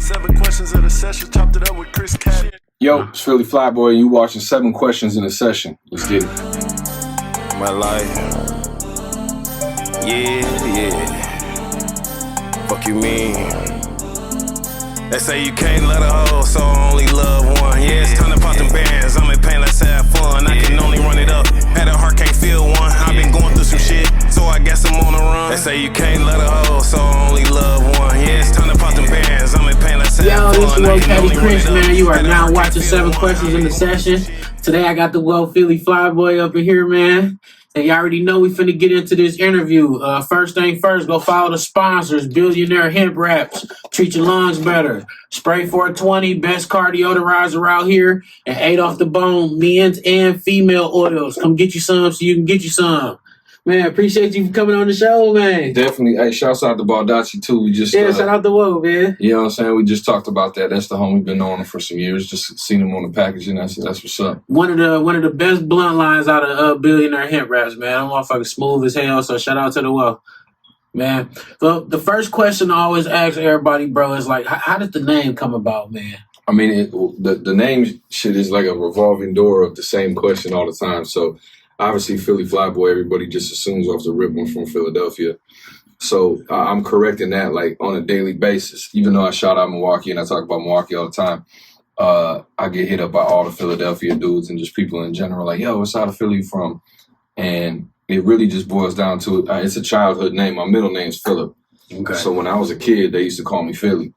7 questions in a session, chopped it up with Chris Cat. Yo, it's Philly FLYBOY, and you watching 7 questions in a session. Let's get it. My life. Yeah. Fuck you mean? They say you can't let a hoe, so I only love one. Yeah, it's time to pop them bands. I'm in pain, let's have fun. I can only run it up. Had a heart, can't feel one. I've been going through some shit, so I guess I'm on the run. They say you can't let a hoe, so I only love one. Yeah, it's time to pop them bands. I'm in pain, let's have fun. Yo, this is Will Caddy Chris, man. You are now watching 7 questions in the session. Today I got the Philly FLYBOY up in here, man. And you already know we finna get into this interview. First thing first, go follow the sponsors. Billionaire Hemp Wraps. Treat your lungs better. Spray 420, best car deodorizer out here. And 8 off the bone, men's and female oils. Come get you some so you can get you some. Man, appreciate you for coming on the show, man. Definitely. Hey, shouts out to Baldacci, too. We just shout out to Will, man. You know what I'm saying? We just talked about that. That's the homie. Been knowing him for some years. Just seen him on the packaging. That's what's up. One of the best blunt lines out of Billionaire Hemp Wraps, man. I'm motherfucking smooth as hell, so shout out to the Will. Man. So the first question I always ask everybody, bro, is like, how did the name come about, man? I mean, the name shit is like a revolving door of the same question all the time. So obviously, Philly FLYBOY, everybody just assumes off the rip I'm from Philadelphia. So I'm correcting that like on a daily basis. Even though I shout out Milwaukee and I talk about Milwaukee all the time, I get hit up by all the Philadelphia dudes and just people in general like, yo, what's out of Philly from? And it really just boils down to, it's a childhood name. My middle name's Philip. Okay. So when I was a kid, they used to call me Philly.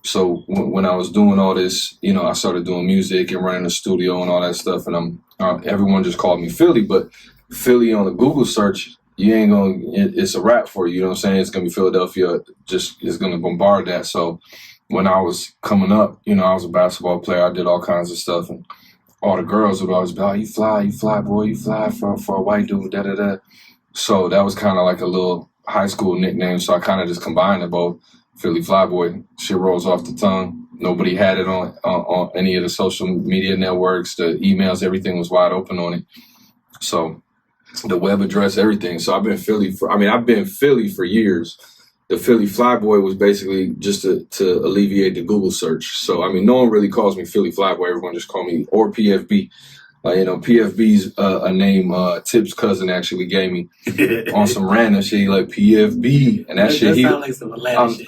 So when I was doing all this, you know, I started doing music and running the studio and all that stuff. And everyone just called me Philly. But Philly on the Google search, you ain't going to, it's a rap for you. You know what I'm saying? It's going to be Philadelphia. Just it's going to bombard that. So when I was coming up, you know, I was a basketball player. I did all kinds of stuff. And all the girls would always be like, you fly, boy, you fly for a white dude, da-da-da. So that was kind of like a little high school nickname. So I kind of just combined it both. Philly FLYBOY, shit rolls off the tongue. Nobody had it on any of the social media networks. The emails, everything was wide open on it. So the web address, everything. So I've been Philly for years. The Philly FLYBOY was basically just to alleviate the Google search. So, I mean, no one really calls me Philly FLYBOY. Everyone just call me, or PFB. You know, PFB's a name Tip's cousin actually gave me on some random shit, like PFB, and that shit.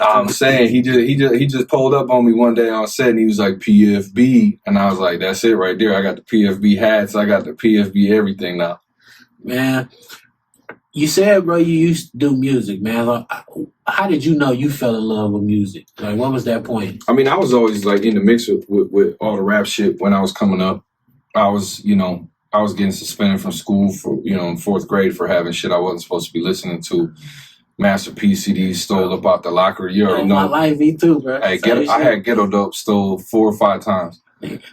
I'm saying he just pulled up on me one day on set, and he was like PFB, and I was like, that's it right there. I got the PFB hats, I got the PFB everything now. Man, you said, bro, you used to do music, man. Like, how did you know you fell in love with music? Like, what was that point? I mean, I was always like in the mix with all the rap shit when I was coming up. I was getting suspended from school for, you know, in 4th grade for having shit I wasn't supposed to be listening to. Master P CDs stole up out the locker. You already know. My life, me too, bro. Hey, I had Ghetto Dope stole 4 or 5 times.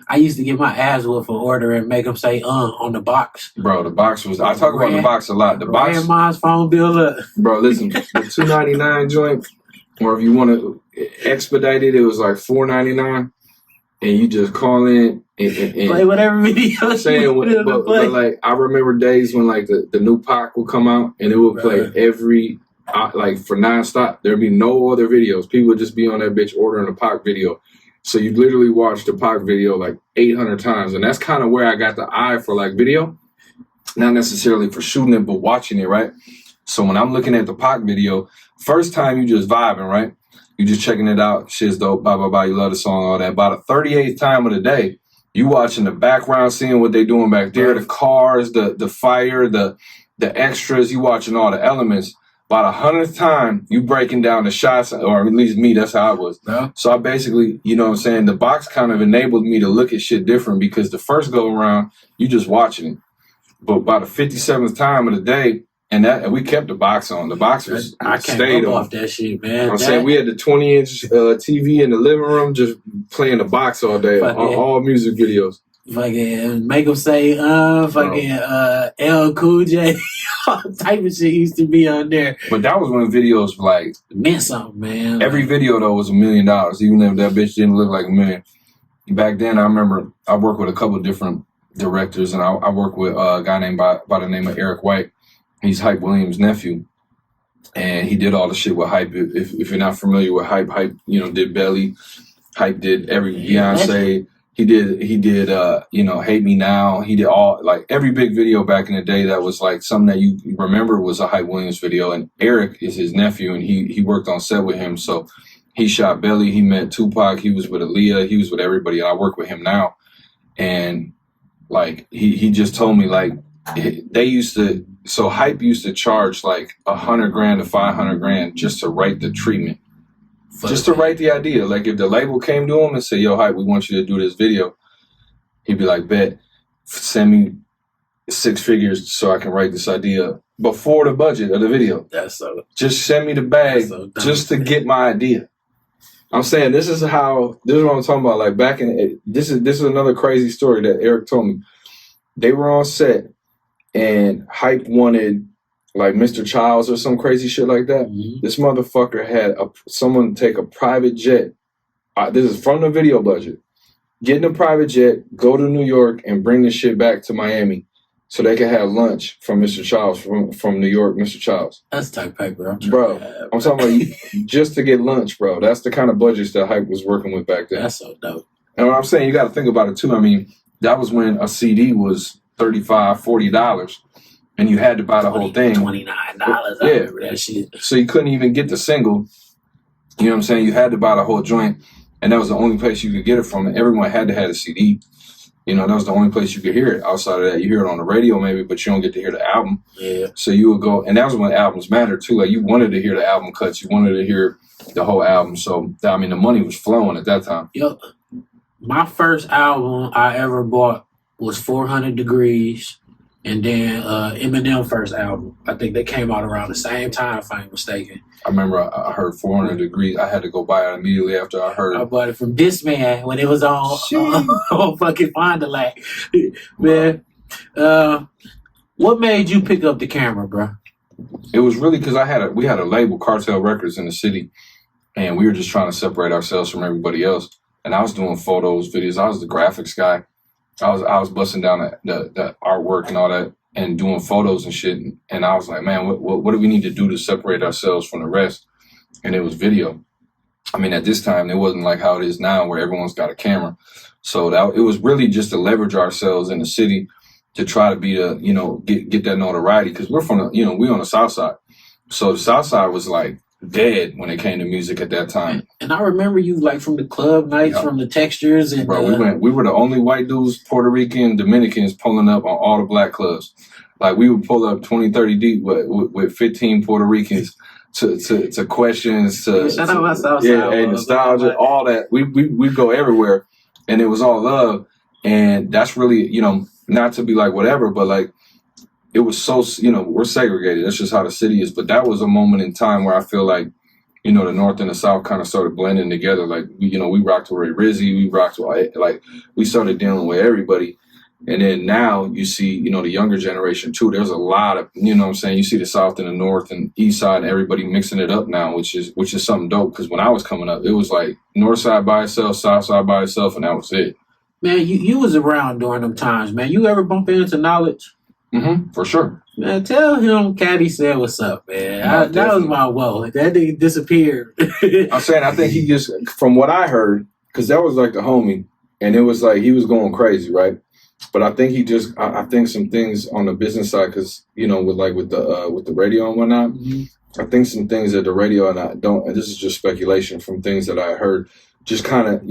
I used to get my ass whooped for ordering and make them say on the box. Bro, the box was, I talk about the box a lot. The box. Ran mom's phone bill up. Bro, listen, the $2.99 joint, or if you want to expedite it, it was like $4.99. And you just call in and play whatever video. But like I remember days when like the new Pac would come out and it would play every like for nonstop. There'd be no other videos. People would just be on that bitch ordering a Pac video. So you literally watch the Pac video like 800 times, and that's kind of where I got the eye for like video, not necessarily for shooting it, but watching it, right? So when I'm looking at the Pac video, first time you just vibing, right? You just checking it out, shit's dope, blah, blah, blah, you love the song, all that. About the 38th time of the day, you watching the background, seeing what they doing back there, the cars, the fire, the extras, you watching all the elements. About 100th time, you breaking down the shots, or at least me, that's how I was. Yeah. So I basically, you know what I'm saying, the box kind of enabled me to look at shit different because the first go around, you just watching it. But by the 57th time of the day, and we kept the box on. The box was I can't go off that shit, man. I'm saying we had the 20-inch TV in the living room, just playing the box all day, all music videos. Fucking make them say, L Cool J, all type of shit used to be on there. But that was when videos like meant something, man. Every video though was $1 million, even if that bitch didn't look like $1 million. Back then, I remember I worked with a couple different directors, and I worked with a guy named by the name of Eric White. He's Hype Williams' nephew, and he did all the shit with Hype. If you're not familiar with Hype, you know, did Belly, Hype did every Beyonce. He did Hate Me Now. He did all, like, every big video back in the day that was like something that you remember was a Hype Williams video. And Eric is his nephew, and he worked on set with him. So he shot Belly. He met Tupac. He was with Aaliyah. He was with everybody. And I work with him now. And like he just told me, like, Hype used to charge like $100,000 to $500,000 just to write the treatment. Just to write the idea. Like, if the label came to him and said, yo, Hype, we want you to do this video, he'd be like, bet, send me 6 figures so I can write this idea before the budget of the video. Just send me the bag just to get my idea. I'm saying this is what I'm talking about. Like, back in, this is another crazy story that Eric told me. They were on set and Hype wanted, like, Mr. Childs or some crazy shit like that. Mm-hmm. This motherfucker had someone take a private jet. This is from the video budget. Get in a private jet, go to New York, and bring this shit back to Miami so they could have lunch from Mr. Childs, from New York, Mr. Childs. That's tight paper. Bro, I'm talking about just to get lunch, bro. That's the kind of budgets that Hype was working with back then. That's so dope. And what I'm saying, you got to think about it, too. I mean, that was when a CD was $35, $40. And you had to buy the whole thing. $29. Yeah. That shit. So you couldn't even get the single. You know what I'm saying? You had to buy the whole joint. And that was the only place you could get it from. And everyone had to have a CD. You know, that was the only place you could hear it. Outside of that, you hear it on the radio maybe, but you don't get to hear the album. Yeah. So you would go, and that was when albums mattered too. Like, you wanted to hear the album cuts. You wanted to hear the whole album. So, I mean, the money was flowing at that time. Yep. My first album I ever bought was 400 Degrees. And then Eminem first album. I think they came out around the same time, if I ain't mistaken. I remember I heard 400 Degrees. I had to go buy it immediately after I heard it. I bought it from this man when it was on fucking Fond du Lac. Man, what made you pick up the camera, bro? It was really because we had a label, Cartel Records, in the city, and we were just trying to separate ourselves from everybody else. And I was doing photos, videos. I was the graphics guy. I was busting down the artwork and all that and doing photos and shit. And I was like, man, what do we need to do to separate ourselves from the rest? And it was video. I mean, at this time, it wasn't like how it is now where everyone's got a camera. So it was really just to leverage ourselves in the city to try to be get that notoriety. Because we're from we on the South Side. So the South Side was like dead when it came to music at that time. And I remember you, like, from the club nights, from the textures. And bro, we were the only white dudes, Puerto Rican, Dominicans pulling up on all the black clubs. Like, we would pull up 20, 30 deep with 15 Puerto Ricans to questions, shout out my South Side, and nostalgia, all that. We go everywhere, and it was all love. And that's really, not to be like whatever, but like, it was so, we're segregated. That's just how the city is. But that was a moment in time where I feel like, the North and the South kind of started blending together. Like, we rocked with Ray Rizzy. We rocked with, like, we started dealing with everybody. And then now you see, the younger generation too. There's a lot of, what I'm saying? You see the South and the North and East Side and everybody mixing it up now, which is something dope. Because when I was coming up, it was like North Side by itself, South Side by itself, and that was it. Man, you was around during them times, man. You ever bump into Knowledge? Mm-hmm, for sure. Man, tell him Caddy said what's up, man. That was my woe. That nigga disappeared. I'm saying, I think he just, from what I heard, because that was like the homie, and it was like he was going crazy, right? But I think I think some things on the business side, because, with the radio and whatnot, mm-hmm. I think some things at the radio, and this is just speculation from things that I heard, just kind of,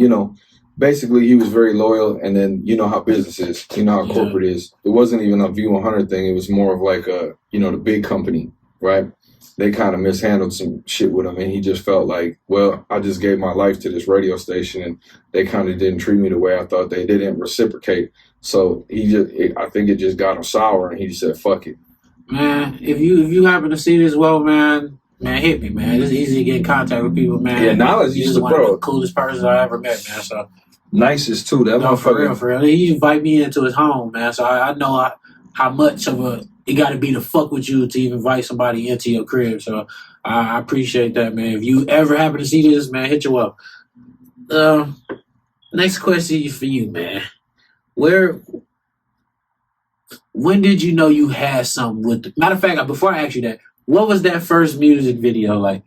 basically, he was very loyal, and then you know how business is, how corporate is. It wasn't even a V100 thing. It was more of like the big company, right? They kind of mishandled some shit with him, and he just felt like, well, I just gave my life to this radio station, and they kind of didn't treat me the way I thought they didn't reciprocate. So I think it just got him sour, and he just said, fuck it. Man, if you happen to see this, well, man, hit me, man. It's easy to get in contact with people, man. Yeah, Knowledge is one of the coolest persons I ever met, man. So nicest too. That motherfucker. For real. He invite me into his home, man. So I know how much of it got to be to fuck with you to even invite somebody into your crib. So I appreciate that, man. If you ever happen to see this, man, hit you up. Next question for you, man. When did you know you had something with matter of fact, before I ask you that, what was that first music video like?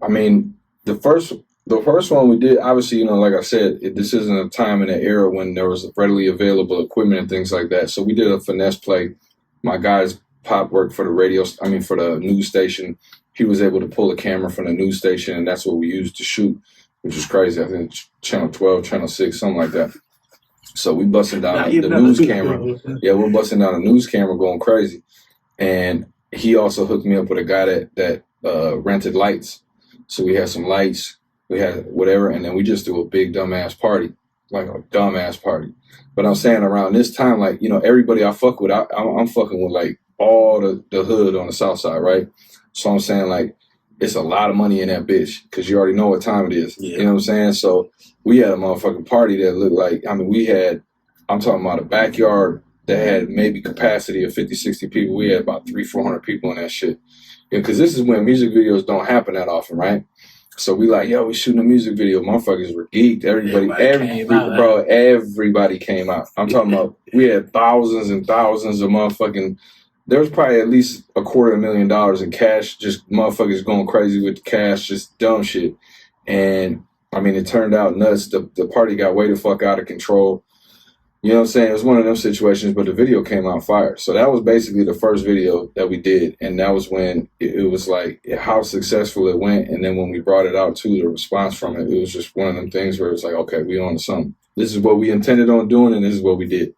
I mean, the first The first one we did, obviously, like I said, this isn't a time in an era when there was readily available equipment and things like that. So we did a finesse play. My guy's pop worked for for the news station. He was able to pull a camera from the news station, and that's what we used to shoot, which is crazy. I think channel 12, channel 6, something like that. So we busting down the news camera. Yeah, we're busting down the news camera going crazy. And he also hooked me up with a guy that rented lights. So we had some lights. We had whatever, and then we just do a big dumbass party, like a dumbass party. But I'm saying around this time, like, everybody I fuck with, I'm fucking with like all the hood on the south side, right? So I'm saying like it's a lot of money in that bitch because you already know what time it is. Yeah. You know what I'm saying? So we had a motherfucking party that looked like, I'm talking about a backyard that had maybe capacity of 50, 60 people. We had about 300-400 people in that shit. Because this is when music videos don't happen that often, right? So we like, yo, we shooting a music video. Motherfuckers were geeked. Everybody came out. I'm talking about, we had thousands and thousands of motherfucking, there was probably at least $250,000 in cash, just motherfuckers going crazy with the cash, just dumb shit. And it turned out nuts. The party got way the fuck out of control. You know what I'm saying? It was one of them situations, but the video came out fire. So that was basically the first video that we did. And that was when it was like how successful it went. And then when we brought it out too, the response from it, it was just one of them things where it's like, okay, we on to something. This is what we intended on doing, and this is what we did.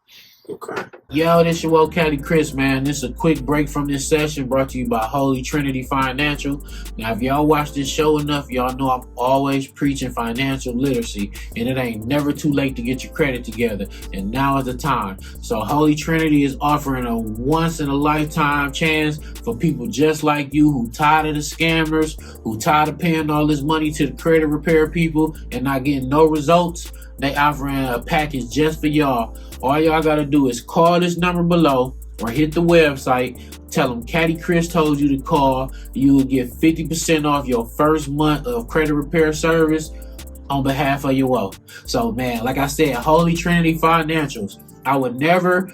Okay. Yo, this your old Caddy Chris, man. This is a quick break from this session brought to you by Holy Trinity Financial. Now, if y'all watch this show enough, y'all know I'm always preaching financial literacy, and it ain't never too late to get your credit together, and now is the time. So Holy Trinity is offering a once-in-a-lifetime chance for people just like you who tired of the scammers, who tired of paying all this money to the credit repair people and not getting no results. They offering a package just for y'all. All y'all gotta do is call this number below or hit the website. Tell them Caddy Chris told you to call. You will get 50% off your first month of credit repair service on behalf of your woe. So, man, like I said, Holy Trinity Financials. I would never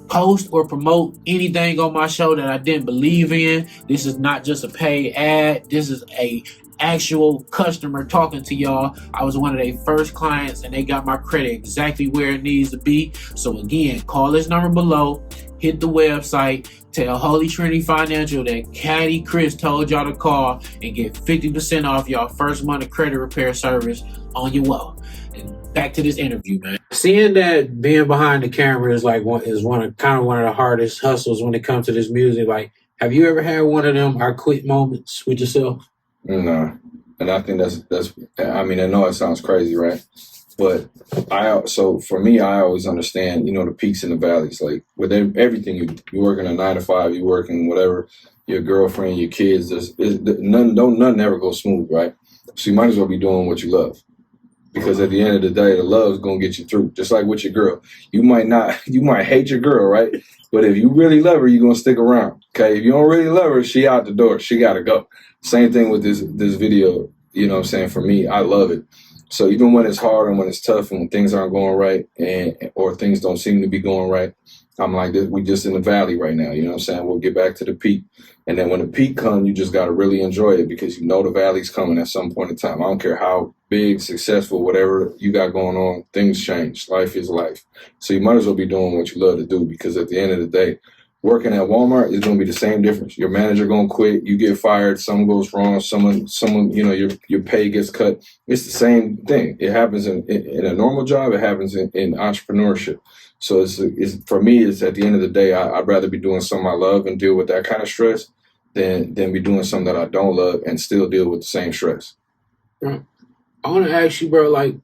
post or promote anything on my show that I didn't believe in. This is not just a paid ad. This is a actual customer talking to y'all. I was one of their first clients, and they got my credit exactly where it needs to be. So again, call this number below, hit the website, tell Holy Trinity Financial that Caddy Chris told y'all to call, and get 50% off y'all first month of credit repair service on your woe. And back to this interview, man. Seeing that being behind the camera is like one of the hardest hustles when it comes to this music. Like, have you ever had one of them I quit moments with yourself? No, and I think that's. I know it sounds crazy, right? But so for me, I always understand, the peaks and the valleys. Like with everything, you working a 9 to 5, you working whatever, your girlfriend, your kids. None ever go smooth, right? So you might as well be doing what you love, because at the end of the day, the love's gonna get you through. Just like with your girl, you might hate your girl, right? But if you really love her, you're gonna stick around. Okay, if you don't really love her, she out the door. She gotta go. Same thing with this video, you know what I'm saying? For me, I love it. So even when it's hard and when it's tough and when things aren't going right or things don't seem to be going right, I'm like, we just in the valley right now, you know what I'm saying? We'll get back to the peak. And then when the peak comes, you just got to really enjoy it, because you know the valley's coming at some point in time. I don't care how big, successful, whatever you got going on, things change. Life is life. So you might as well be doing what you love to do, because at the end of the day, working at Walmart is going to be the same difference. Your manager going to quit, you get fired, something goes wrong, someone, your pay gets cut. It's the same thing. It happens in a normal job. It happens in entrepreneurship. So it's for me, it's at the end of the day, I'd rather be doing something I love and deal with that kind of stress than be doing something that I don't love and still deal with the same stress. I want to ask you, bro, like,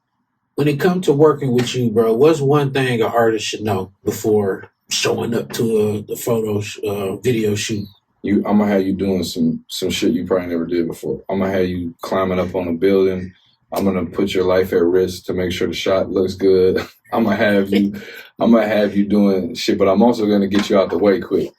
when it comes to working with you, bro, what's one thing an artist should know before showing up to the video shoot? I'm gonna have you doing some shit you probably never did before. I'm gonna have you climbing up on a building. I'm gonna put your life at risk to make sure the shot looks good. I'm gonna have you doing shit, but I'm also gonna get you out the way quick.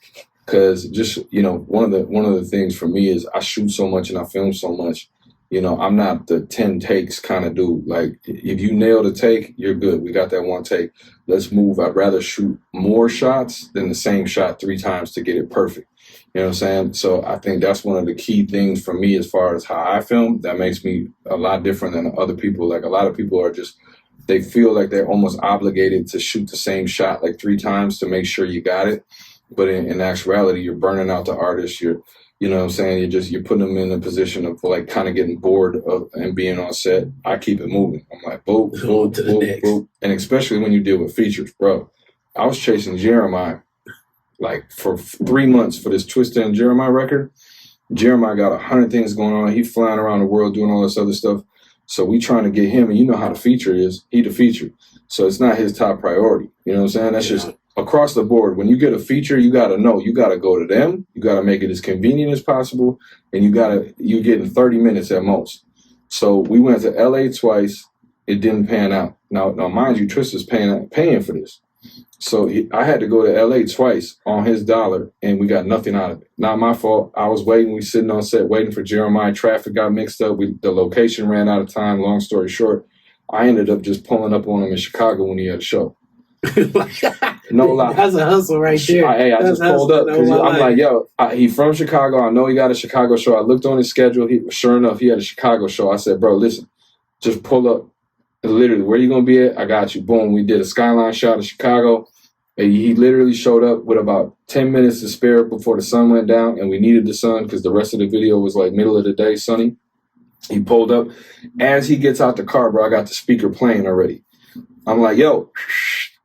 Cause just, one of the things for me is I shoot so much and I film so much. I'm not the 10 takes kind of dude. Like, if you nail the take, you're good. We got that one take. Let's move. I'd rather shoot more shots than the same shot 3 times to get it perfect. You know what I'm saying? So I think that's one of the key things for me as far as how I film. That makes me a lot different than other people. Like a lot of people are just, they feel like they're almost obligated to shoot the same shot like 3 times to make sure you got it. But in actuality, you're burning out the artist. You know what I'm saying? You're putting them in a position of like kind of getting bored of and being on set. I keep it moving. I'm like, boop, boop, boop, boop. And especially when you deal with features, bro. I was chasing Jeremiah like for 3 months for this Twista and Jeremiah record. Jeremiah got 100 things going on. He flying around the world doing all this other stuff. So we trying to get him, and you know how the feature is. He the feature. So it's not his top priority. You know what I'm saying? That's just across the board. When you get a feature, you got to know. You got to go to them. You got to make it as convenient as possible. And you're getting 30 minutes at most. So we went to LA twice. It didn't pan out. Now mind you, Trista's paying for this. So I had to go to LA twice on his dollar, and we got nothing out of it. Not my fault. I was waiting. We sitting on set waiting for Jeremiah. Traffic got mixed up. The location ran out of time. Long story short, I ended up just pulling up on him in Chicago when he had a show. No lie. That's a hustle right there. I just pulled up because I'm like, yo, he from Chicago. I know he got a Chicago show. I looked on his schedule. Sure enough, he had a Chicago show. I said, bro, listen, just pull up. Literally, where you going to be at? I got you. Boom. We did a skyline shot of Chicago. And he literally showed up with about 10 minutes to spare before the sun went down, and we needed the sun because the rest of the video was like middle of the day, sunny. He pulled up. As he gets out the car, bro, I got the speaker playing already. I'm like, yo,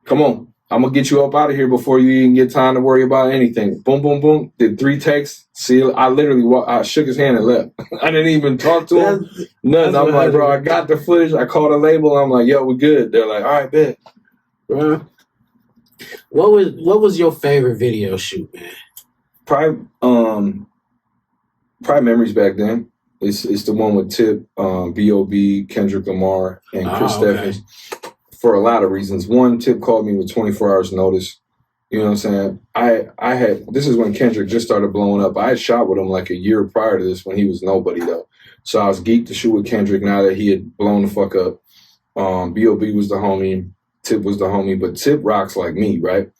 come on. I'm going to get you up out of here before you even get time to worry about anything. Boom, boom, boom. Did 3 takes. See, I literally I shook his hand and left. I didn't even talk to him. Nothing. I'm like, bro, I got the footage. I called a label. I'm like, yo, we good. They're like, all right, bet. What was your favorite video shoot, man? Probably Memories back then. It's the one with Tip, B.O.B., Kendrick Lamar, and Chris Steffens. For a lot of reasons. One, Tip called me with 24 hours notice. You know what I'm saying? I had, this is when Kendrick just started blowing up. I had shot with him like a year prior to this when he was nobody though. So I was geeked to shoot with Kendrick now that he had blown the fuck up. B.O.B. was the homie. Tip was the homie, but Tip rocks like me, right?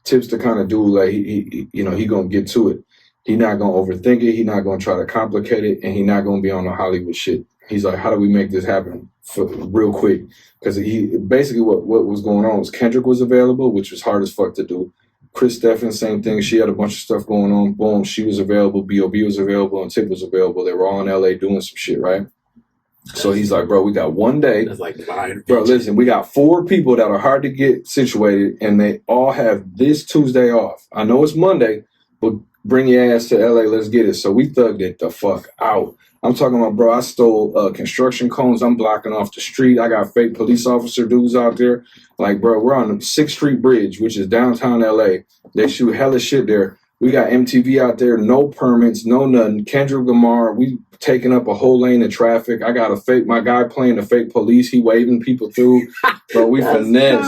Tip's the kind of dude like he gonna get to it. He not gonna overthink it. He not gonna try to complicate it, and he not gonna be on the Hollywood shit. He's like, how do we make this happen real quick? Because he basically what was going on was Kendrick was available, which was hard as fuck to do. Chris Steffens, same thing. She had a bunch of stuff going on. Boom, she was available. B.O.B. was available, and Tip was available. They were all in L.A. doing some shit, right? So he's like, bro, we got one day. That's like bro, listen, we got 4 people that are hard to get situated, and they all have this Tuesday off. I know it's Monday, but bring your ass to LA. Let's get it. So we thugged it the fuck out. I'm talking about, bro, I stole construction cones. I'm blocking off the street. I got fake police officer dudes out there. Like, bro, we're on the 6th Street Bridge, which is downtown LA. They shoot hella shit there. We got MTV out there, no permits, no nothing. Kendrick Lamar, we taking up a whole lane of traffic. I got my guy playing the fake police. He waving people through. Bro, we finessed.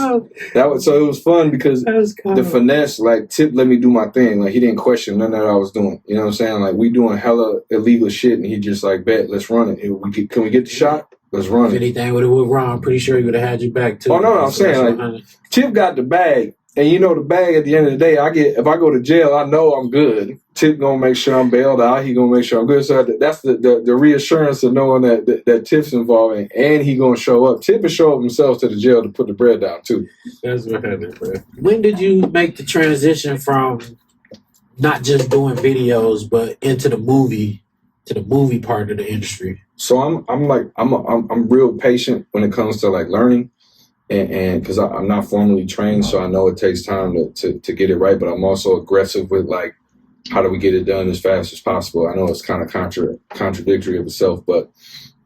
So it was fun because the finesse, like Tip let me do my thing. Like he didn't question none that I was doing. You know what I'm saying? Like we doing hella illegal shit, and he just like, bet, let's run it. Can we get the shot? Let's run it. If anything would have went wrong, I'm pretty sure he would have had you back too. Oh no, I'm saying like Tip got the bag. And you know the bag at the end of the day, if I go to jail, I know I'm good. Tip gonna make sure I'm bailed out. He gonna make sure I'm good. So that's the reassurance of knowing that Tip's involved and he gonna show up. Tip will show up himself to the jail to put the bread down too. That's what happened, bro. When did you make the transition from not just doing videos but into the movie part of the industry? So I'm real patient when it comes to like learning. And because I'm not formally trained, so I know it takes time to get it right, but I'm also aggressive with like, how do we get it done as fast as possible? I know it's kind of contradictory of itself, but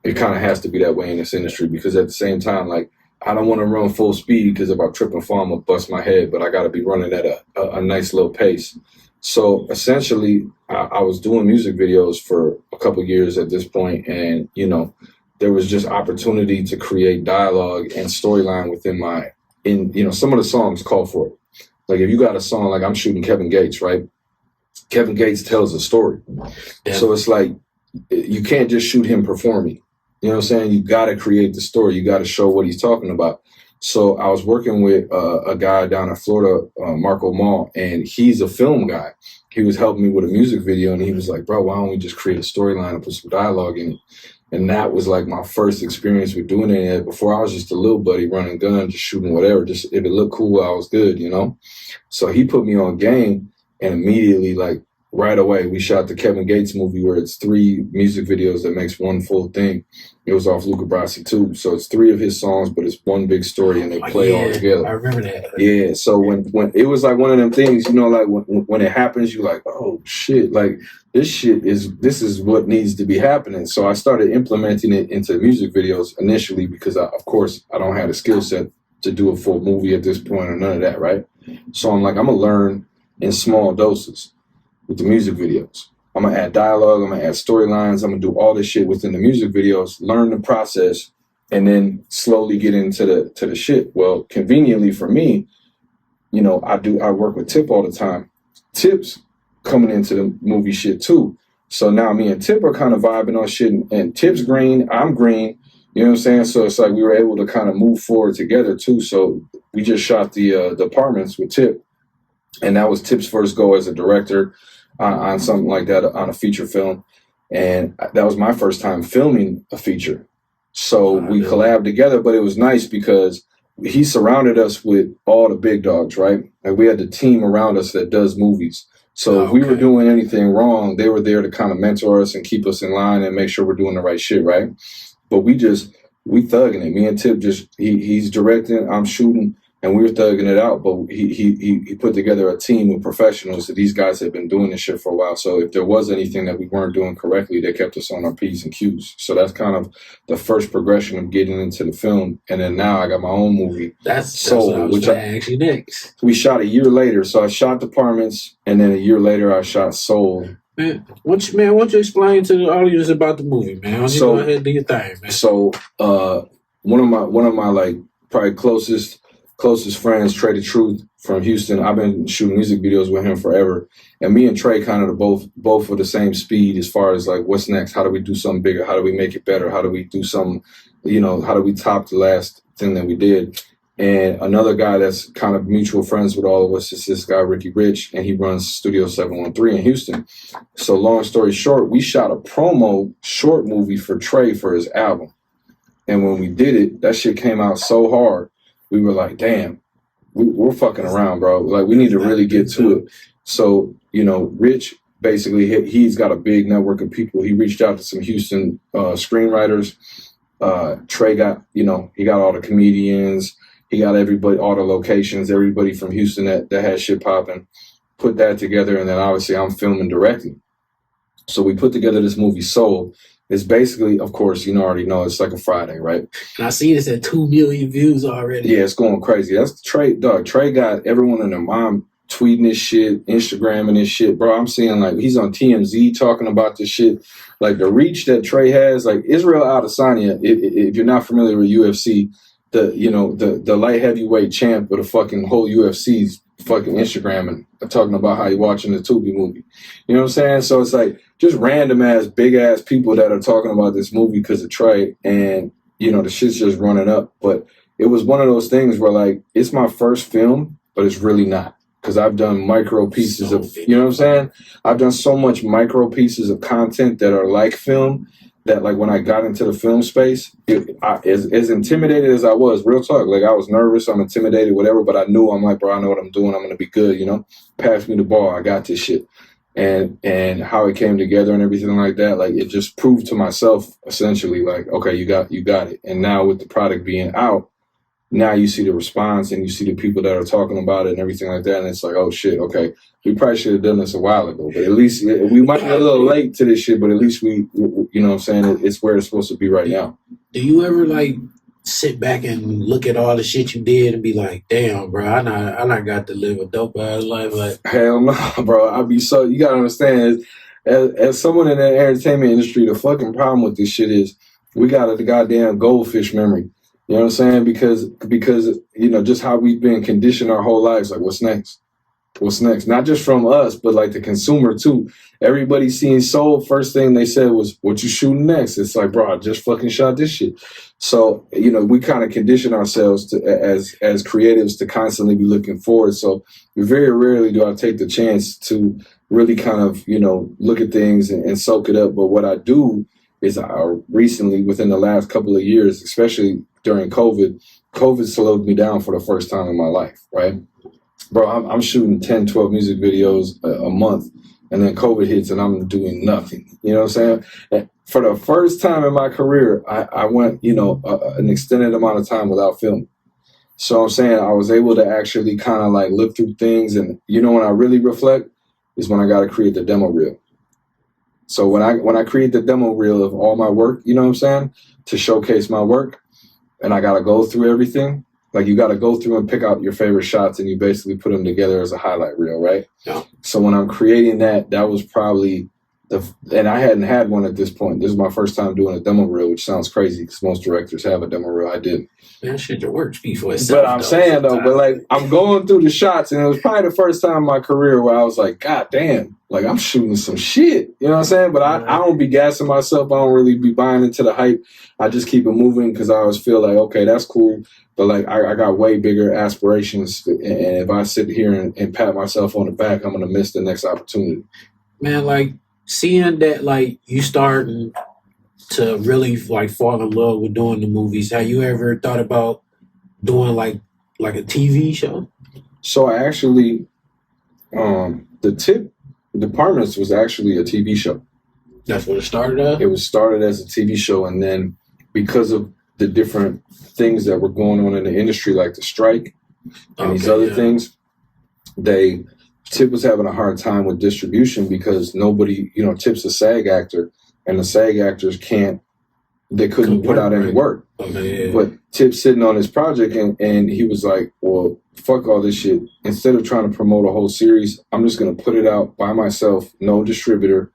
it kind of has to be that way in this industry because at the same time, like, I don't want to run full speed because if I trip and fall, I'm going to bust my head, but I got to be running at a nice little pace. So essentially, I was doing music videos for a couple of years at this point, and, you know, there was just opportunity to create dialogue and storyline within some of the songs call for it. Like if you got a song, like I'm shooting Kevin Gates, right? Kevin Gates tells a story. Yeah. So it's like, you can't just shoot him performing. You know what I'm saying? You got to create the story. You got to show what he's talking about. So I was working with a guy down in Florida, Marco Mall, and he's a film guy. He was helping me with a music video, and he was like, bro, why don't we just create a storyline and put some dialogue in it? And that was like my first experience with doing it. Before, I was just a little buddy running gun, just shooting whatever. Just if it looked cool, I was good, you know? So he put me on game, and immediately, like right away, we shot the Kevin Gates movie where it's 3 music videos that makes one full thing. It was off Luca Brasi too. So it's 3 of his songs, but it's one big story and they play all together. I remember that. Yeah. So when it was like one of them things, you know, like when it happens, you're like, oh shit, like this is what needs to be happening. So I started implementing it into music videos initially because of course I don't have the skill set to do a full movie at this point or none of that, right? So I'm like, I'm gonna learn in small doses with the music videos. I'm gonna add dialogue, I'm gonna add storylines, I'm gonna do all this shit within the music videos, learn the process, and then slowly get into the shit. Well, conveniently for me, you know, I work with Tip all the time. Tip's coming into the movie shit too. So now me and Tip are kind of vibing on shit, and Tip's green, I'm green, you know what I'm saying? So it's like we were able to kind of move forward together too. So we just shot the Apartments with Tip, and that was Tip's first go as a director on something like that, on a feature film. And that was my first time filming a feature. So we collabed together, but it was nice because he surrounded us with all the big dogs, right? And we had the team around us that does movies. So if we were doing anything wrong, they were there to kind of mentor us and keep us in line and make sure we're doing the right shit, right? But we thugging it. Me and Tip he's directing, I'm shooting, and we were thugging it out. But he put together a team of professionals. These guys had been doing this shit for a while. So if there was anything that we weren't doing correctly, they kept us on our P's and Q's. So that's kind of the first progression of getting into the film. And then now I got my own movie. That's Soul, which I actually next. We shot a year later. So I shot The Apartments, and then a year later I shot Soul. Man, why don't you explain to the audience about the movie, man? Why don't you go ahead and do your thing, man? So one of my like probably closest friends, Trae the Truth from Houston. I've been shooting music videos with him forever. And me and Trae kind of both for the same speed as far as like what's next? How do we do something bigger? How do we make it better? How do we do something, you know, how do we top the last thing that we did? And another guy that's kind of mutual friends with all of us is this guy, Ricky Rich, and he runs Studio 713 in Houston. So long story short, we shot a promo short movie for Trae for his album. And when we did it, that shit came out so hard. We were like, damn, we're fucking around, bro. Like, we need to really get to it. So, you know, Rich, basically, he's got a big network of people. He reached out to some Houston screenwriters. Trae got, you know, he got all the comedians. He got everybody, all the locations, everybody from Houston that had shit popping. Put that together, and then obviously I'm filming directing. So we put together this movie, Soul. It's basically, of course, you already know, it's like a Friday, right? And I see this at 2 million views already. Yeah, it's going crazy. That's Trae, dog. Trae got everyone and their mom tweeting this shit, Instagramming this shit. Bro, I'm seeing like he's on TMZ talking about this shit. Like the reach that Trae has, like Israel Adesanya, if you're not familiar with UFC, the light heavyweight champ of the fucking whole UFC's fucking Instagramming, talking about how he watching the Tubi movie. You know what I'm saying? So it's like just random ass, big ass people that are talking about this movie because of Trae, and you know the shit's just running up. But it was one of those things where like it's my first film, but it's really not, because I've done micro pieces of, you know what I'm saying? I've done so much micro pieces of content that are like film that like when I got into the film space, as intimidated as I was, real talk, like I was nervous, I'm intimidated, whatever, but I knew, I'm like, bro, I know what I'm doing, I'm going to be good, you know? Pass me the ball, I got this shit. And how it came together and everything like that, like it just proved to myself essentially like, okay, you got it. And now with the product being out, now you see the response and you see the people that are talking about it and everything like that. And it's like, oh shit, okay, we probably should have done this a while ago, but at least we might be a little late to this shit, but at least we you know what I'm saying? It's where it's supposed to be right now. Do you ever like sit back and look at all the shit you did and be like, damn, bro, I not got to live a dope ass life? Like, hell no, bro. I'd be so, you gotta understand, as someone in the entertainment industry, the fucking problem with this shit is we got a goddamn goldfish memory. You know what I'm saying? Because you know, just how we've been conditioned our whole lives, like what's next? What's next? Not just from us, but like the consumer too. Everybody seeing Soul, first thing they said was, what you shooting next? It's like, bro, I just fucking shot this shit. So, you know, we kind of condition ourselves to, as creatives, to constantly be looking forward. So very rarely do I take the chance to really kind of, you know, look at things and soak it up. But what I do is recently, within the last couple of years, especially during COVID slowed me down for the first time in my life, right? Bro, I'm shooting 10, 12 music videos a month, and then COVID hits and I'm doing nothing. You know what I'm saying? And for the first time in my career, I went, you know, an extended amount of time without filming. So I'm saying I was able to actually kind of like look through things, and you know when I really reflect is when I got to create the demo reel. So when I create the demo reel of all my work, you know what I'm saying, to showcase my work, and I got to go through everything. Like, you got to go through and pick out your favorite shots, and you basically put them together as a highlight reel, right? Yeah. So when I'm creating that was probably and I hadn't had one at this point. This is my first time doing a demo reel, which sounds crazy because most directors have a demo reel. I didn't. Man, shit, your work speaks for itself. But I'm saying though, but like I'm going through the shots, and it was probably the first time in my career where I was like, God damn, like I'm shooting some shit. You know what I'm saying? But I don't be gassing myself. I don't really be buying into the hype. I just keep it moving because I always feel like, okay, that's cool. But like I got way bigger aspirations, and if I sit here and pat myself on the back, I'm gonna miss the next opportunity. Man, like seeing that, like you starting to really like fall in love with doing the movies. Have you ever thought about doing like a TV show? So I actually, the Tip Departments was actually a TV show. That's what it started at? It was started as a TV show, and then because of the different things that were going on in the industry, like the strike and these other things, Tip was having a hard time with distribution because nobody, you know, Tip's a SAG actor, and the SAG actors couldn't put out any work. Okay, yeah. But Tip's sitting on his project, and he was like, well, fuck all this shit. Instead of trying to promote a whole series, I'm just going to put it out by myself, no distributor,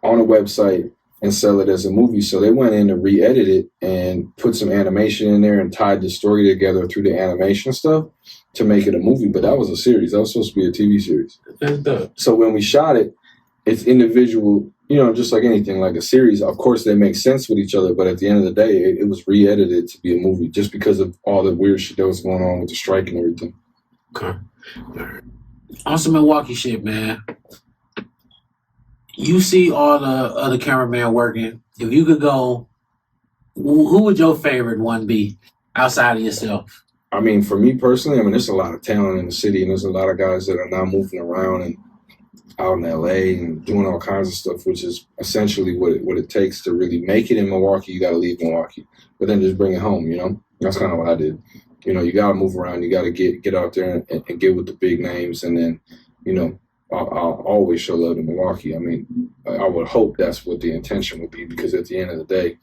on a website, and sell it as a movie. So they went in and re-edited it and put some animation in there and tied the story together through the animation stuff to make it a movie. But that was a series. That was supposed to be a TV series. So when we shot it, it's individual, you know, just like anything, like a series. Of course, they make sense with each other, but at the end of the day, it was re-edited to be a movie just because of all the weird shit that was going on with the strike and everything. Okay. On some Milwaukee shit, man. You see all the other cameramen working. If you could go, who would your favorite one be outside of yourself? I mean, for me personally, I mean, there's a lot of talent in the city, and there's a lot of guys that are now moving around and out in LA and doing all kinds of stuff, which is essentially what it takes to really make it in Milwaukee. You got to leave Milwaukee, but then just bring it home, you know? That's kind of what I did. You know, you got to move around. You got to get out there and get with the big names, and then, you know, I'll always show love to Milwaukee. I mean, I would hope that's what the intention would be, because at the end of the day,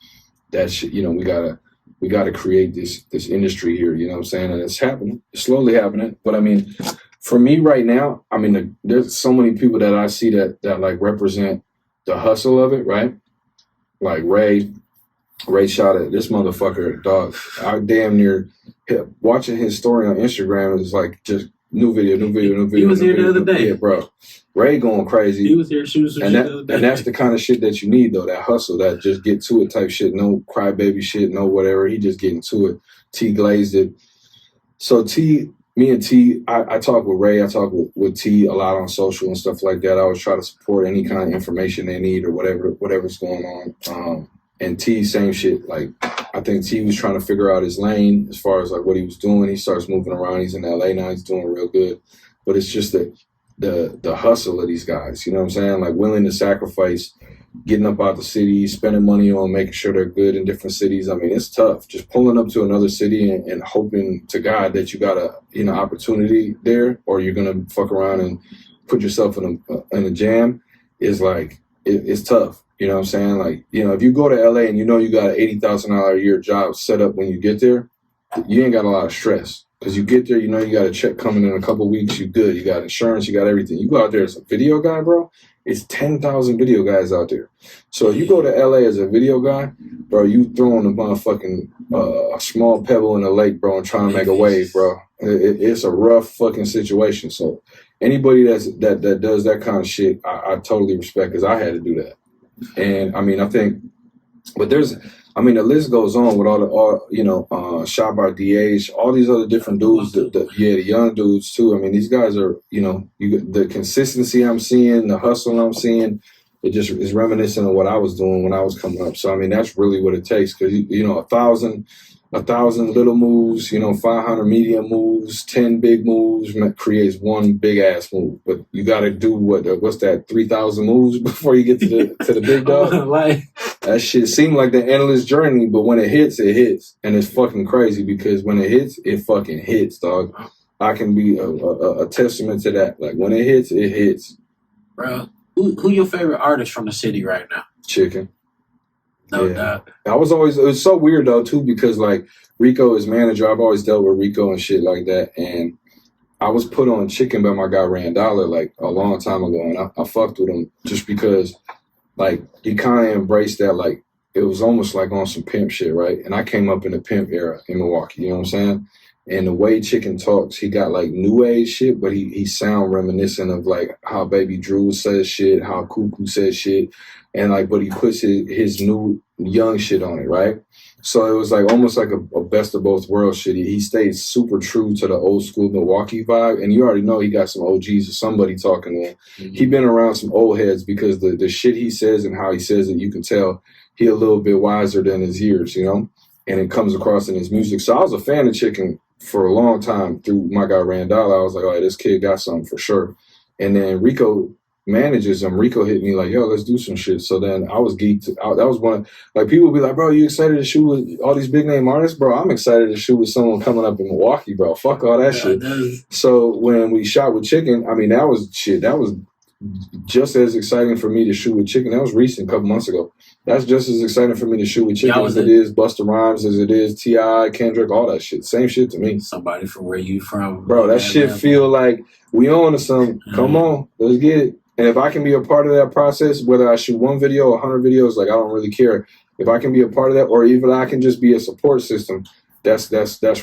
that shit, you know, we gotta create this industry here, you know what I'm saying? And it's happening. It's slowly happening. But I mean, for me right now, I mean, there's so many people that I see that like represent the hustle of it, right? Like Ray shot at this motherfucker, dog. I damn near watching his story on Instagram is like just new video. He was here the other day. Yeah, bro. Ray going crazy. He was here shooting some shit the other day. And that's the kind of shit that you need, though, that hustle, that just get to it type shit. No crybaby shit, no whatever. He just getting to it. T glazed it. So me and T, I talk with Ray. I talk with T a lot on social and stuff like that. I always try to support any kind of information they need or whatever's going on. And T, same shit. Like, I think T was trying to figure out his lane as far as like what he was doing. He starts moving around. He's in LA now. He's doing real good. But it's just that the hustle of these guys, you know what I'm saying? Like, willing to sacrifice, getting up out the city, spending money on making sure they're good in different cities. I mean, it's tough. Just pulling up to another city and hoping to God that you got a opportunity there, or you're gonna fuck around and put yourself in a jam is like it's tough. You know what I'm saying? Like, you know, if you go to LA and you know you got an $80,000 a year job set up when you get there, you ain't got a lot of stress. Because you get there, you know you got a check coming in a couple weeks, you good. You got insurance, you got everything. You go out there as a video guy, bro, it's 10,000 video guys out there. So if you go to LA as a video guy, bro, you throwing a motherfucking a small pebble in the lake, bro, and trying to make a wave, bro. It's a rough fucking situation. So anybody that does that kind of shit, I totally respect because I had to do that. And I mean, I think, but there's, I mean, the list goes on with Shot by DH, all these other different dudes, the young dudes too. I mean, these guys are, the consistency I'm seeing, the hustle I'm seeing, it just is reminiscent of what I was doing when I was coming up. So, I mean, that's really what it takes because, 1,000 little moves, 500 medium moves, 10 big moves creates one big ass move. But you got to do what's that, 3,000 moves before you get to the big dog? That shit seemed like the endless journey, but when it hits, and it's fucking crazy because when it hits, it fucking hits, dog. I can be a testament to that. Like when it hits. Bro, who your favorite artist from the city right now? Chicken. No doubt. It was so weird though too because like Rico is manager. I've always dealt with Rico and shit like that, and I was put on Chicken by my guy Randolph like a long time ago, and I fucked with him just because like he kind of embraced that, like it was almost like on some pimp shit, right? And I came up in the pimp era in Milwaukee, you know what I'm saying? And the way Chicken talks, he got like new age shit, but he sound reminiscent of like how Baby Drew says shit, how Cuckoo says shit, and like, but he puts his new young shit on it, right? So it was like almost like a best of both worlds shit. He stayed super true to the old school Milwaukee vibe, and you already know he got some OGs or somebody talking to him. Mm-hmm. He been around some old heads because the shit he says and how he says it, you can tell he a little bit wiser than his years, and it comes across in his music. So I was a fan of Chicken for a long time through my guy Randall. I was like, all right, this kid got something for sure. And then Rico manages him. Rico hit me like, yo, let's do some shit. So then I was geeked. That was one, like people would be like, bro, you excited to shoot with all these big name artists? Bro, I'm excited to shoot with someone coming up in Milwaukee, bro. Fuck all that shit. So when we shot with Chicken, I mean, that was just as exciting for me to shoot with Chicken. That was recent, a couple months ago. That's just as exciting for me to shoot with Chicken as it is Busta Rhymes, as it is T.I., Kendrick, all that shit. Same shit to me. Somebody from where you from. Bro, that shit feel like we on to something. Come on, let's get it. And if I can be a part of that process, whether I shoot one video or 100 videos, like I don't really care. If I can be a part of that, or even I can just be a support system, that's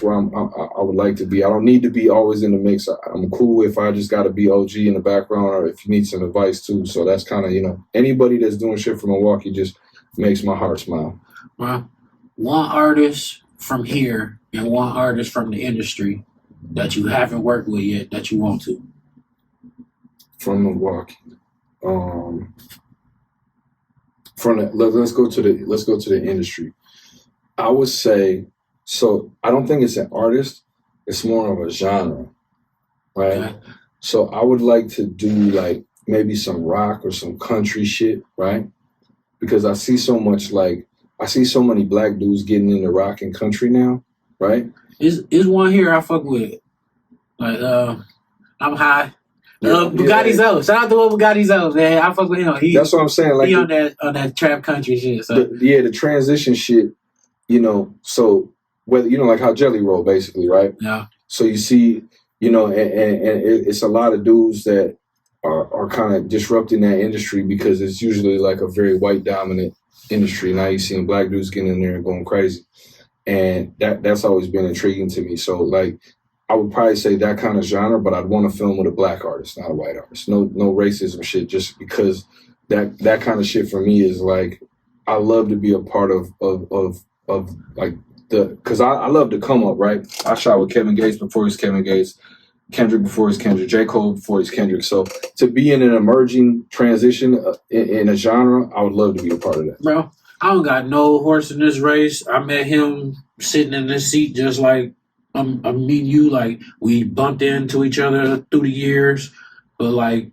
where I would like to be. I don't need to be always in the mix. I'm cool if I just got to be OG in the background, or if you need some advice too. So that's kind of, anybody that's doing shit from Milwaukee just makes my heart smile. Well, one artist from here and one artist from the industry that you haven't worked with yet that you want to. From Milwaukee, let's go to the industry. I would say, so I don't think it's an artist, it's more of a genre, right? Okay. So I would like to do like maybe some rock or some country shit, right? Because I see so many black dudes getting into rock and country now, right? Is one here I fuck with, like I'm high. Bugatti's out. Shout out to Bugatti's out, man. I fuck with him. That's what I'm saying. Like he on that trap country shit. So. The transition shit, so whether like how Jelly Roll basically, right? Yeah. So you see, and it's a lot of dudes that are kind of disrupting that industry because it's usually like a very white dominant industry. Now you're seeing black dudes getting in there and going crazy. And that's always been intriguing to me. So like I would probably say that kind of genre, but I'd want to film with a black artist, not a white artist. No racism shit, just because that kind of shit for me is like, I love to be a part of like because I love to come up, right? I shot with Kevin Gates before he's Kevin Gates, Kendrick before he's Kendrick, J. Cole before he's Kendrick. So to be in an emerging transition in a genre, I would love to be a part of that. Bro, I don't got no horse in this race. I met him sitting in this seat just like I'm meeting you. Like we bumped into each other through the years, but like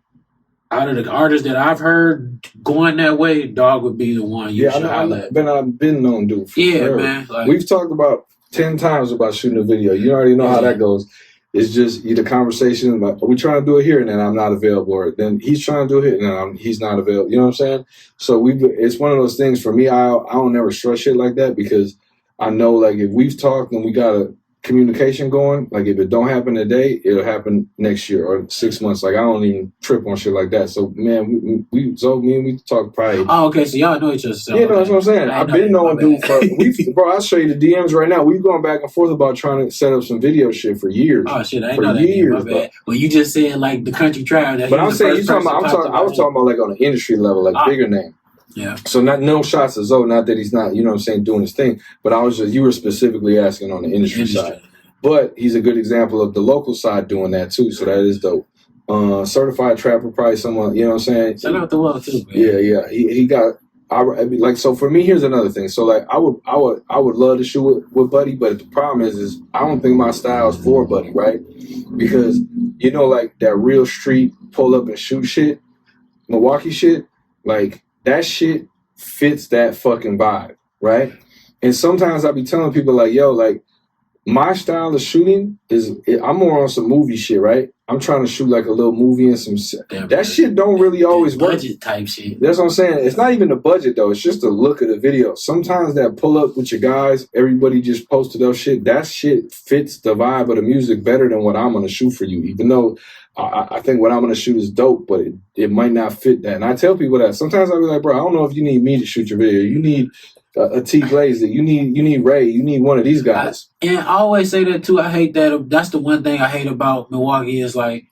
out of the artists that I've heard going that way, Dog would be the one you should highlight. I've been known dude. Yeah, man. Like, we've talked about 10 times about shooting a video. You already know how that goes. It's just the conversation like, are we trying to do it here? And then I'm not available. Or then he's trying to do it and then he's not available. You know what I'm saying? So it's one of those things for me. I don't ever stress shit like that because I know like if we've talked, then we gotta communication going. Like if it don't happen today, it'll happen next year or 6 months. Like I don't even trip on shit like that. So man, we talk probably. Oh, okay. So y'all know each other. So yeah, no, that's what I'm saying. I've been knowing dude for bro. I'll show you the DMs right now. We've gone back and forth about trying to set up some video shit for years. Oh shit, I ain't know that. Years, my bad. Well, you just said like the country trial. But I'm saying you talking about. I was talking about like on an industry level, like bigger name. Yeah. So no shots to Zoe, not that he's not, you know what I'm saying, doing his thing. But you were specifically asking on the industry side. But he's a good example of the local side doing that too. So that is dope. Certified trapper, probably someone, you know what I'm saying? Shout out the world too, man. Yeah. He got like so for me, here's another thing. So like I would love to shoot with Buddy, but the problem is I don't think my style is for Buddy, right? Because you know, like that real street pull up and shoot shit, Milwaukee shit, like that shit fits that fucking vibe, right? And sometimes I be telling people like, yo, like my style of shooting I'm more on some movie shit, right? I'm trying to shoot like a little movie and some that shit don't really always work. Budget type shit. That's what I'm saying. It's not even the budget though. It's just the look of the video. Sometimes that pull up with your guys, everybody just posted up shit. That shit fits the vibe of the music better than what I'm gonna shoot for you. Even though I think what I'm gonna shoot is dope, but it might not fit that. And I tell people that sometimes I'll be like, bro, I don't know if you need me to shoot your video. You need a T Glazer. You need Ray. You need one of these guys. And I always say that too. I hate that. That's the one thing I hate about Milwaukee is like,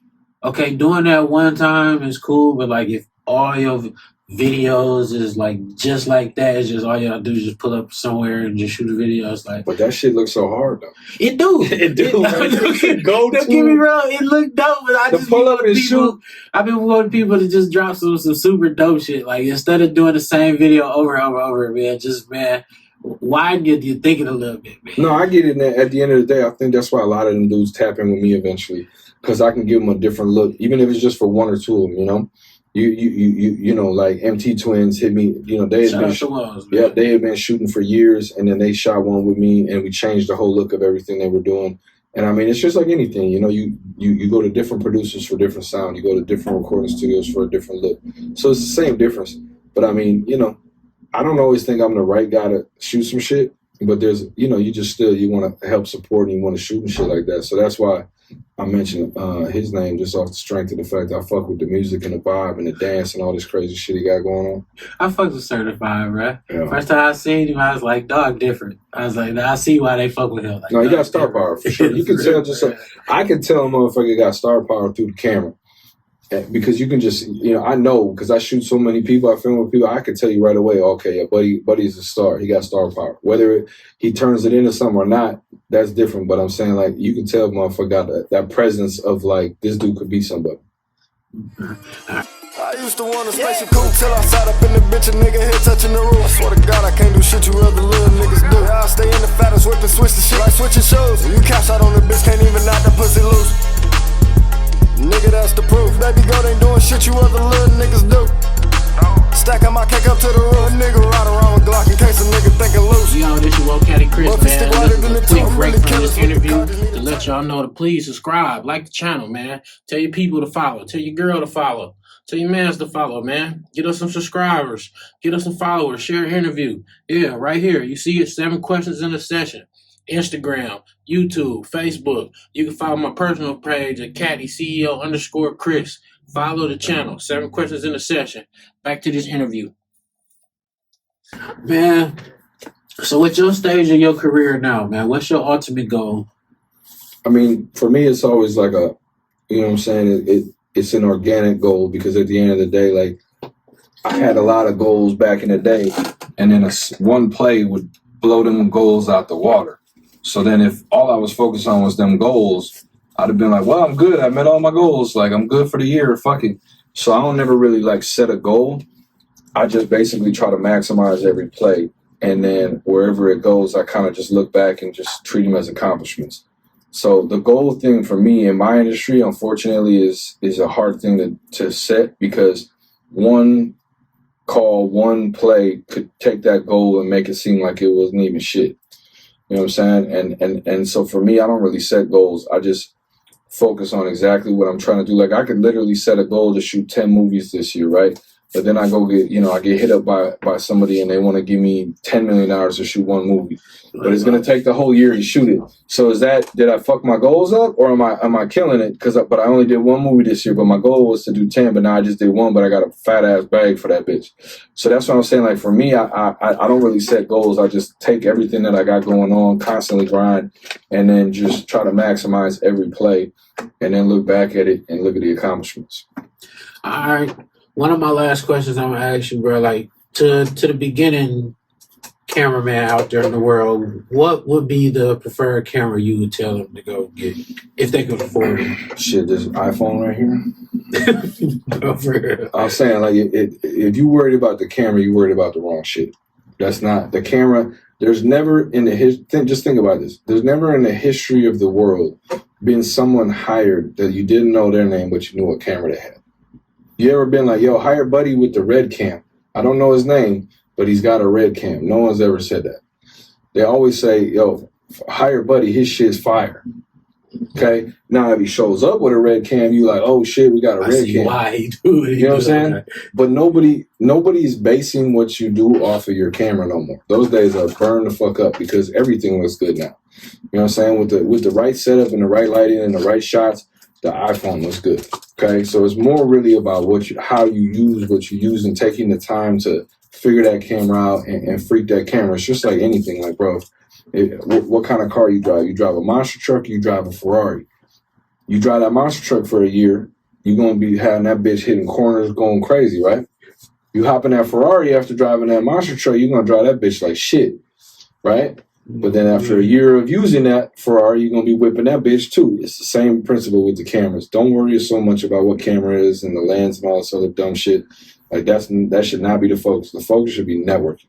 okay, doing that one time is cool, but like if all your videos is like just like that, it's just all y'all do is just pull up somewhere and just shoot a video. It's like, but that shit looks so hard though. It do. Don't get me wrong. It look dope, but I just pull up and shoot. I've been wanting people to just drop some super dope shit. Like instead of doing the same video over and over, man, just widen your thinking a little bit, man. No, I get it. At the end of the day, I think that's why a lot of them dudes tap in with me eventually, because I can give them a different look, even if it's just for one or two of them. You know. You know, like MT Twins hit me, you know, they had been shooting for years, and then they shot one with me, and we changed the whole look of everything they were doing. And I mean, it's just like anything, you know, you go to different producers for different sound, you go to different recording studios for a different look. So it's the same difference. But I mean, you know, I don't always think I'm the right guy to shoot some shit, but there's, you know, you want to help support and you want to shoot and shit like that. So that's why I mentioned his name just off the strength of the fact that I fuck with the music and the vibe and the dance and all this crazy shit he got going on. I fuck with Certified, bro. Yeah. First time I seen him, I was like, dog, different. I was like, I see why they fuck with him. Like, no, he got star power for sure. You can tell I can tell a motherfucker got star power through the camera. Because you can just, you know, I know because I shoot so many people, I film with people, I can tell you right away, okay, yeah, Buddy's a star. He got star power. Whether he turns it into something or not, that's different. But I'm saying, like, you can tell motherfucker got that presence of, like, this dude could be somebody. I used to want a spaceship cool till I sat up in the bitch, a nigga here touching the roof. I swear to God, I can't do shit you other little niggas do. Yeah, I stay in the fattest whip and switch the shit like switching shows. You cash out on the bitch, can't even knock the pussy loose. Nigga, that's the proof. Baby girl ain't doing shit you other little niggas do. Stacking my cake up to the roof. Nigga ride around with Glock in case a nigga thinking loose. Yo, this your Caddy Chris, man. A quick break from this interview to let y'all know to please subscribe, like the channel, man. Tell your people to follow. Tell your girl to follow. Tell your mans to follow, man. Get us some subscribers. Get us some followers. Share an interview. Yeah, right here. You see it, 7 questions in a session. Instagram, YouTube, Facebook. You can follow my personal page at Caddy CEO_Chris. Follow the channel. 7 questions in a session. Back to this interview. Man, so at your stage of your career now, man, what's your ultimate goal? I mean, for me, it's always like a, you know what I'm saying? It's an organic goal because at the end of the day, like, I had a lot of goals back in the day, and then one play would blow them goals out the water. So then if all I was focused on was them goals, I'd have been like, well, I'm good. I met all my goals. Like, I'm good for the year. Fuck it. So I don't never really, like, set a goal. I just basically try to maximize every play. And then wherever it goes, I kind of just look back and just treat them as accomplishments. So the goal thing for me in my industry, unfortunately, is a hard thing to set because one call, one play could take that goal and make it seem like it wasn't even shit. You know what I'm saying? And so for me, I don't really set goals. I just focus on exactly what I'm trying to do. Like I could literally set a goal to shoot 10 movies this year, right? but then I go get, I get hit up by somebody and they want to give me $10 million to shoot one movie, but it's gonna take the whole year to shoot it. So did I fuck my goals up, or am I killing it? But I only did one movie this year, but my goal was to do 10, but now I just did one, but I got a fat ass bag for that bitch. So that's what I'm saying. Like for me, I don't really set goals. I just take everything that I got going on, constantly grind, and then just try to maximize every play, and then look back at it and look at the accomplishments. All right. One of my last questions I'm gonna ask you, bro, like to the beginning cameraman out there in the world, what would be the preferred camera you would tell them to go get if they could afford it? Shit, this iPhone right here. Go for it. I'm saying, like, if you worried about the camera, you worried about the wrong shit. That's not the camera. There's never in the just think about this. There's never in the history of the world been someone hired that you didn't know their name, but you knew what camera they had. You ever been like, yo, hire Buddy with the red cam? I don't know his name, but he's got a red cam. No one's ever said that. They always say, yo, hire Buddy, his shit's fire. Okay? Now, if he shows up with a red cam, you like, oh, shit, we got a red cam. Why he do it. You know what I'm saying? That. But nobody's basing what you do off of your camera no more. Those days are burned the fuck up because everything looks good now. You know what I'm saying? With the right setup and the right lighting and the right shots, the iPhone looks good. Okay? So it's more really about how you use what you use and taking the time to figure that camera out and freak that camera. It's just like anything. Like, bro, what kind of car you drive? You drive a monster truck, or you drive a Ferrari. You drive that monster truck for a year, you're going to be having that bitch hitting corners going crazy, right? You hop in that Ferrari after driving that monster truck, you're going to drive that bitch like shit, right? But then after a year of using that Ferrari, you're going to be whipping that bitch too. It's the same principle with the cameras. Don't worry so much about what camera is and the lens and all this other dumb shit. Like that should not be the focus. The focus should be networking.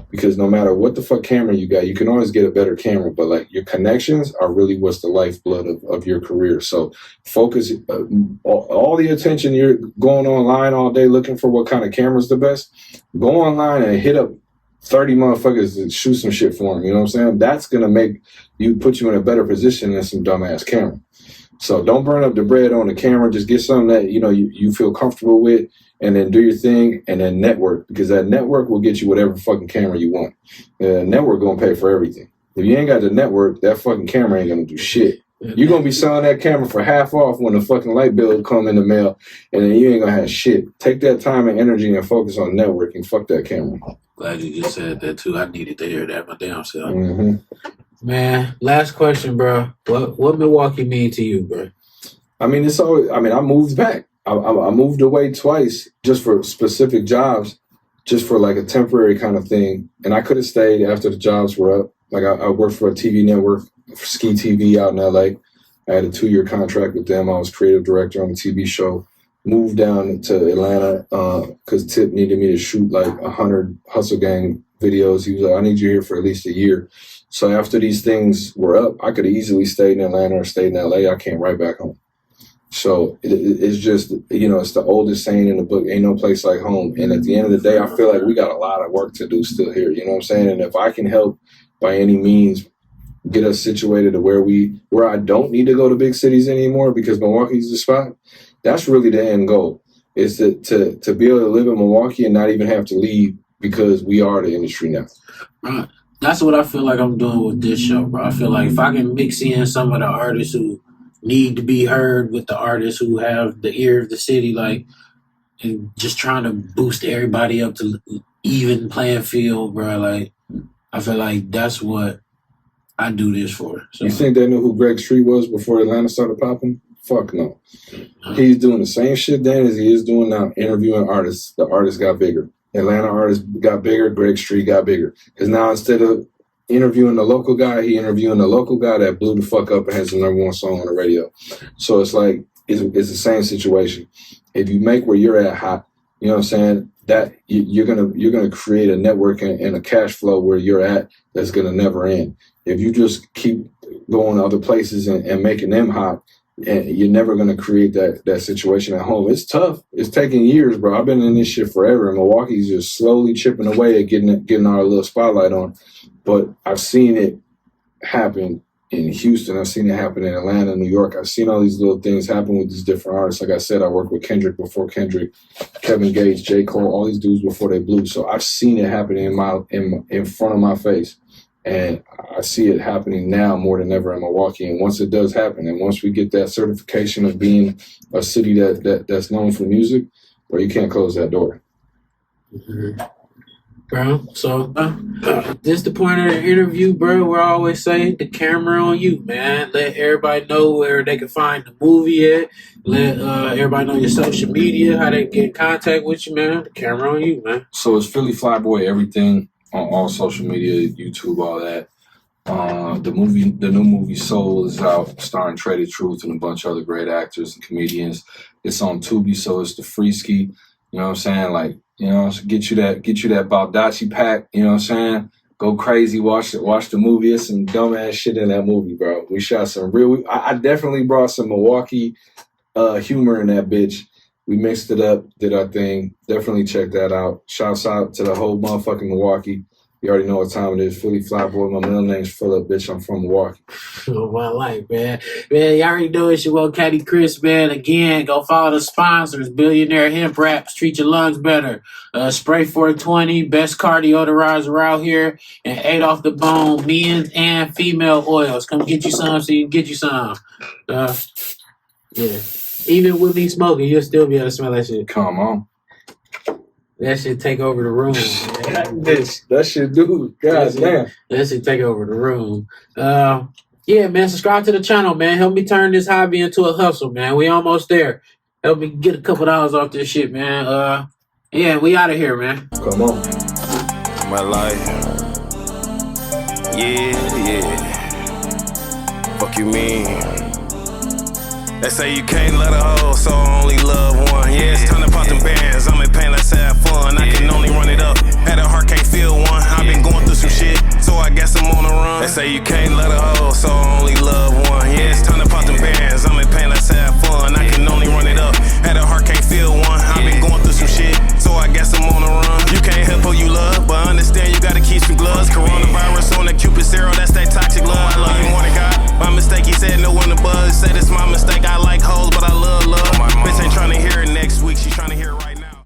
Because no matter what the fuck camera you got, you can always get a better camera, but like your connections are really what's the lifeblood of your career. So focus all the attention. You're going online all day looking for what kind of camera's the best. Go online and hit up 30 motherfuckers to shoot some shit for them. You know what I'm saying? That's going to put you in a better position than some dumbass camera. So don't burn up the bread on the camera. Just get something that, you feel comfortable with, and then do your thing, and then network, because that network will get you whatever fucking camera you want. The network going to pay for everything. If you ain't got the network, that fucking camera ain't going to do shit. You're going to be selling that camera for half off when the fucking light bill come in the mail, and then you ain't going to have shit. Take that time and energy and focus on networking. Fuck that camera. Glad you just said that, too. I needed to hear that my damn self. Mm-hmm. Man, last question, bro. What Milwaukee mean to you, bro? I mean, I moved back. I moved away twice just for specific jobs, just for like a temporary kind of thing. And I could have stayed after the jobs were up. Like I worked for a TV network, for Ski TV out in LA. I had a 2-year contract with them. I was creative director on the TV show. Moved down to Atlanta because Tip needed me to shoot like 100 Hustle Gang videos. He was like, I need you here for at least a year. So after these things were up, I could have easily stayed in Atlanta or stayed in LA. I came right back home. So it's just, it's the oldest saying in the book, ain't no place like home. And at the end of the day, I feel like we got a lot of work to do still here. You know what I'm saying? And if I can help by any means get us situated to where I don't need to go to big cities anymore because Milwaukee's the spot, that's really the end goal, is to be able to live in Milwaukee and not even have to leave because we are the industry now. Right. That's what I feel like I'm doing with this show, bro. I feel like if I can mix in some of the artists who need to be heard with the artists who have the ear of the city, like, and just trying to boost everybody up to even playing field, bro. Like, I feel like that's what I do this for. So. You think they knew who Greg Street was before Atlanta started popping? Fuck no. He's doing the same shit then as he is doing now, interviewing artists. The artists got bigger. Atlanta artists got bigger. Greg Street got bigger. Because now instead of interviewing the local guy, he interviewing the local guy that blew the fuck up and has the #1 song on the radio. So it's like, it's the same situation. If you make where you're at hot, you know what I'm saying, that you're gonna create a network and a cash flow where you're at that's gonna never end. If you just keep going to other places and making them hot, and you're never going to create that situation at home. It's tough. It's taking years, bro. I've been in this shit forever, and Milwaukee's just slowly chipping away at getting our little spotlight on. But I've seen it happen in Houston. I've seen it happen in Atlanta, New York. I've seen all these little things happen with these different artists. Like I said, I worked with Kendrick before Kendrick, Kevin Gates, J. Cole, all these dudes before they blew. So I've seen it happening in front of my face. And I see it happening now more than ever in Milwaukee. And once it does happen, and once we get that certification of being a city that's known for music, bro, you can't close that door. Mm-hmm. Bro, so this is the point of the interview, bro, where I always say the camera on you, man. Let everybody know where they can find the movie at. Let everybody know your social media, how they get in contact with you, man. The camera on you, man. So it's Philly Flyboy, everything on all social media, YouTube, all that. The new movie Soul is out, starring Trae the Truth and a bunch of other great actors and comedians. It's on Tubi, so it's the free ski. You know what I'm saying? Like, you know, get you that Baldacci pack. You know what I'm saying? Go crazy, watch the movie. There's some dumbass shit in that movie, bro. We shot some real. I definitely brought some Milwaukee humor in that bitch. We mixed it up, did our thing. Definitely check that out. Shouts out to the whole motherfucking Milwaukee. You already know what time it is. Philly Flyboy. My middle name's Phillip, bitch. I'm from Milwaukee. Oh, my life, man. Man, you already know it's your well, Caddy Chris, man. Again, go follow the sponsors. Billionaire Hemp Wraps. Treat your lungs better. Spray 420. Best cardio deodorizer out here. And 8 off the bone. Men's and female oils. Come get you some so you can get you some. Yeah. Even with me smoking, you'll still be able to smell that shit. Come on. That shit take over the room. That shit do. God damn. That shit take over the room. Yeah, man, subscribe to the channel, man. Help me turn this hobby into a hustle, man. We almost there. Help me get a couple dollars off this shit, man. Yeah, we out of here, man. Come on. My life. Yeah. Fuck you mean? They say you can't let a hoe, so I only love one. Yeah, it's time to pop them bands. I'm in pain, let's say